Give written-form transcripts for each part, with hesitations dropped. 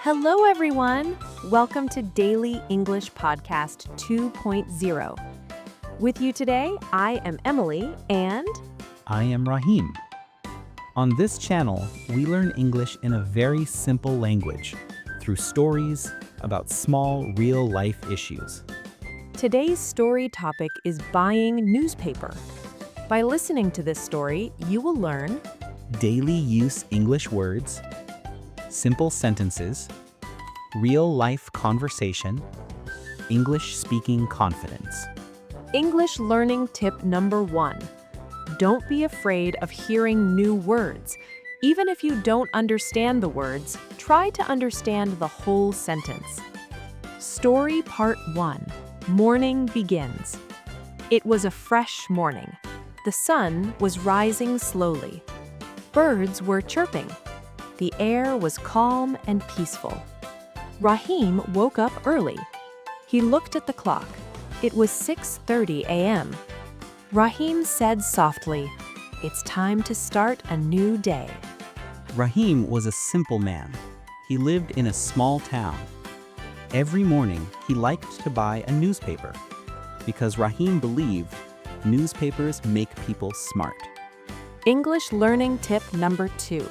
Hello, everyone. Welcome to Daily English Podcast 2.0. With you today, I am Emily and I am Rahim. On this channel, we learn English in a very simple language through stories about small, real-life issues. Today's story topic is buying newspaper. By listening to this story, you will learn Daily use English words, simple sentences, real-life conversation, English speaking confidence. English learning tip number 1. Don't be afraid of hearing new words. Even if you don't understand the words, try to understand the whole sentence. Story part 1. Morning begins. It was a fresh morning. The sun was rising slowly. Birds were chirping. The air was calm and peaceful. Rahim woke up early. He looked at the clock. It was 6:30 a.m. Rahim said softly, "It's time to start a new day." Rahim was a simple man. He lived in a small town. Every morning, he liked to buy a newspaper because Rahim believed newspapers make people smart. English learning tip number 2.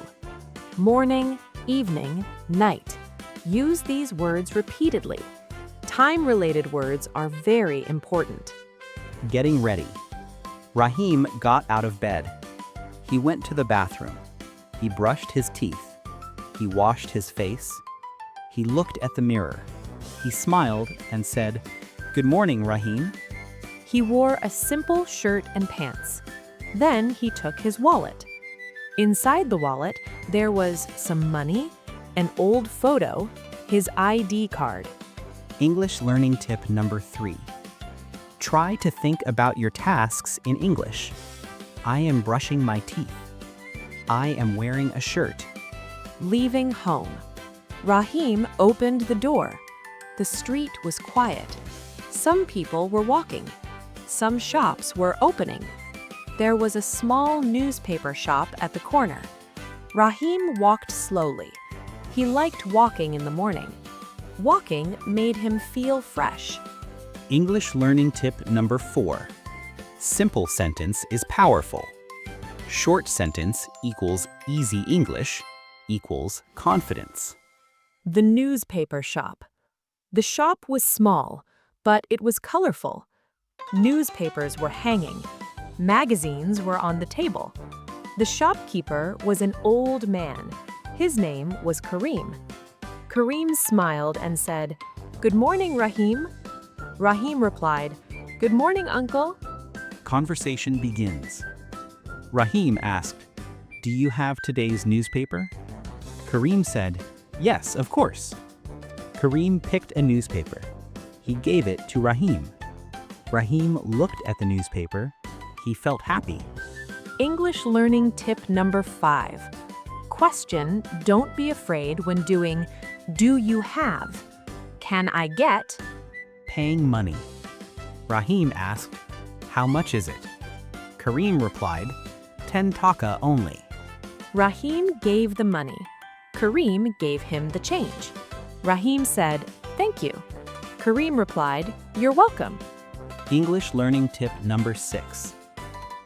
Morning, evening, night. Use these words repeatedly. Time-related words are very important. Getting ready. Rahim got out of bed. He went to the bathroom. He brushed his teeth. He washed his face. He looked at the mirror. He smiled and said, "Good morning, Rahim." He wore a simple shirt and pants. Then he took his wallet. Inside the wallet, there was some money, an old photo, his ID card. English learning tip number 3. Try to think about your tasks in English. I am brushing my teeth. I am wearing a shirt. Leaving home. Rahim opened the door. The street was quiet. Some people were walking. Some shops were opening. There was a small newspaper shop at the corner. Rahim walked slowly. He liked walking in the morning. Walking made him feel fresh. English learning tip number 4. Simple sentence is powerful. Short sentence equals easy English equals confidence. The newspaper shop. The shop was small, but it was colorful. Newspapers were hanging. Magazines were on the table. The shopkeeper was an old man. His name was Kareem. Kareem smiled and said, "Good morning, Rahim." Rahim replied, "Good morning, Uncle." Conversation begins. Rahim asked, "Do you have today's newspaper?" Kareem said, "Yes, of course." Kareem picked a newspaper. He gave it to Rahim. Rahim looked at the newspaper. He felt happy. English learning tip number 5. Question, don't be afraid when doing "do you have?" Can I get? Paying money. Rahim asked, "How much is it?" Kareem replied, 10 taka only. Rahim gave the money. Kareem gave him the change. Rahim said, "Thank you." Kareem replied, "You're welcome." English learning tip number 6.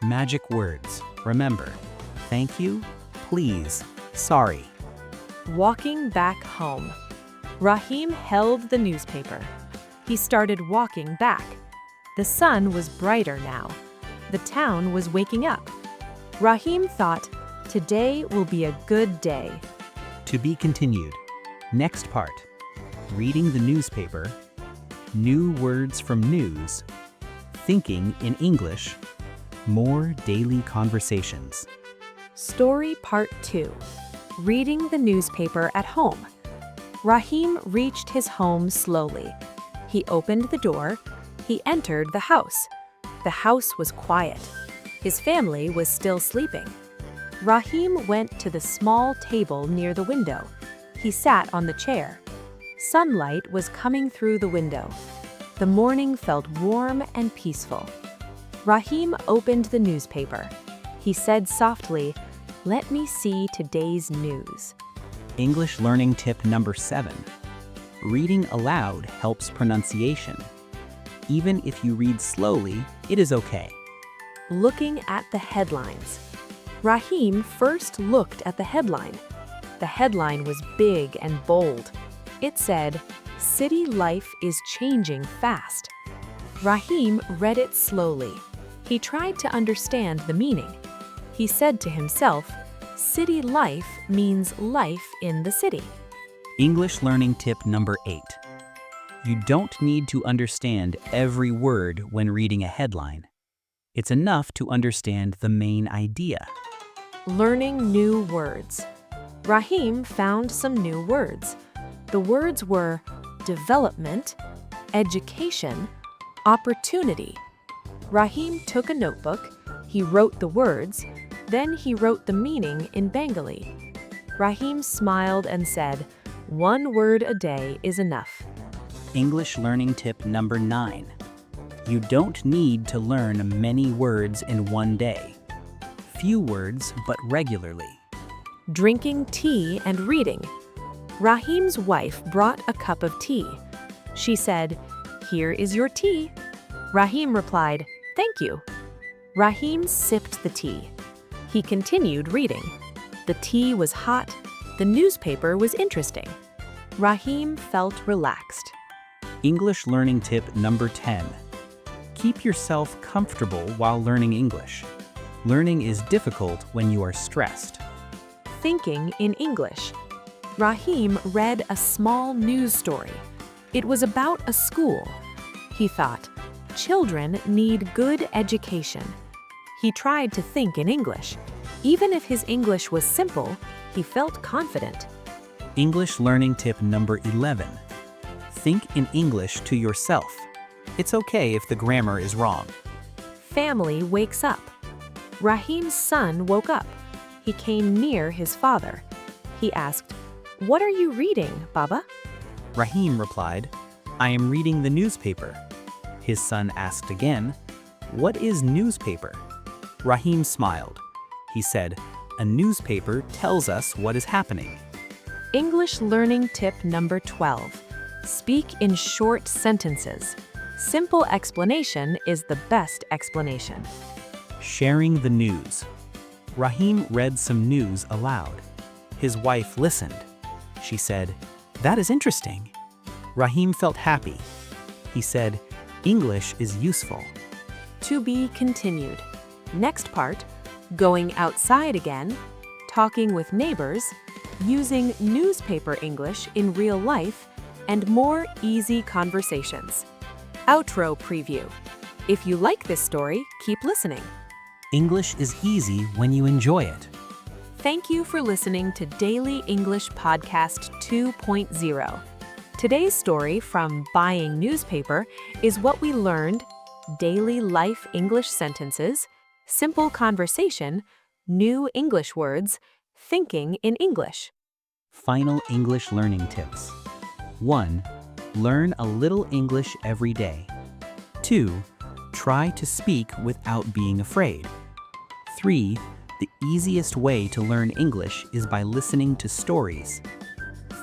Magic words. Remember, thank you, please, sorry. Walking back home. Rahim held the newspaper. He started walking back. The sun was brighter now. The town was waking up. Rahim thought, "Today will be a good day." To be continued. Next part. Reading the newspaper. New words from news. Thinking in English. More daily conversations. Story part 2. Reading the newspaper at home. Rahim reached his home slowly. He opened the door. He entered the house. The house was quiet. His family was still sleeping. Rahim went to the small table near the window. He sat on the chair. Sunlight was coming through the window. The morning felt warm and peaceful. Rahim opened the newspaper. He said softly, "Let me see today's news." English learning tip number 7. Reading aloud helps pronunciation. Even if you read slowly, it is okay. Looking at the headlines. Rahim first looked at the headline. The headline was big and bold. It said, "City life is changing fast." Rahim read it slowly. He tried to understand the meaning. He said to himself, "City life means life in the city." English learning tip number 8. You don't need to understand every word when reading a headline. It's enough to understand the main idea. Learning new words. Rahim found some new words. The words were development, education, opportunity. Rahim took a notebook, he wrote the words, then he wrote the meaning in Bengali. Rahim smiled and said, "One word a day is enough." English learning tip number 9. You don't need to learn many words in one day. Few words, but regularly. Drinking tea and reading. Rahim's wife brought a cup of tea. She said, "Here is your tea." Rahim replied, "Thank you." Rahim sipped the tea. He continued reading. The tea was hot. The newspaper was interesting. Rahim felt relaxed. English learning tip number 10. Keep yourself comfortable while learning English. Learning is difficult when you are stressed. Thinking in English. Rahim read a small news story. It was about a school. He thought, children need good education. He tried to think in English. Even if his English was simple, he felt confident. English learning tip number 11. Think in English to yourself. It's okay if the grammar is wrong. Family wakes up. Rahim's son woke up. He came near his father. He asked, "What are you reading, Baba?" Rahim replied, "I am reading the newspaper." His son asked again, "What is newspaper?" Rahim smiled. He said, "A newspaper tells us what is happening." English learning tip number 12. Speak in short sentences. Simple explanation is the best explanation. Sharing the news. Rahim read some news aloud. His wife listened. She said, "That is interesting." Rahim felt happy. He said, "English is useful." To be continued. Next part, going outside again, talking with neighbors, using newspaper English in real life, and more easy conversations. Outro preview. If you like this story, keep listening. English is easy when you enjoy it. Thank you for listening to Daily English Podcast 2.0. Today's story from Buying Newspaper is what we learned: daily life English sentences, simple conversation, new English words, thinking in English. Final English learning tips. 1. Learn a little English every day. 2. Try to speak without being afraid. 3. The easiest way to learn English is by listening to stories.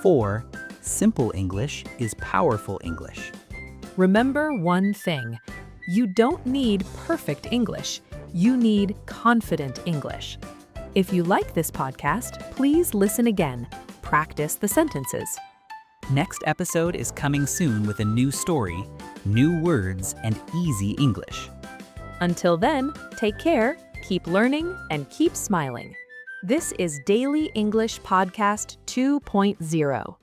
4. Simple English is powerful English. Remember one thing: you don't need perfect English, you need confident English. If you like this podcast, please listen again. Practice the sentences. Next episode is coming soon with a new story, new words, and easy English. Until then, take care, keep learning, and keep smiling. This is Daily English Podcast 2.0.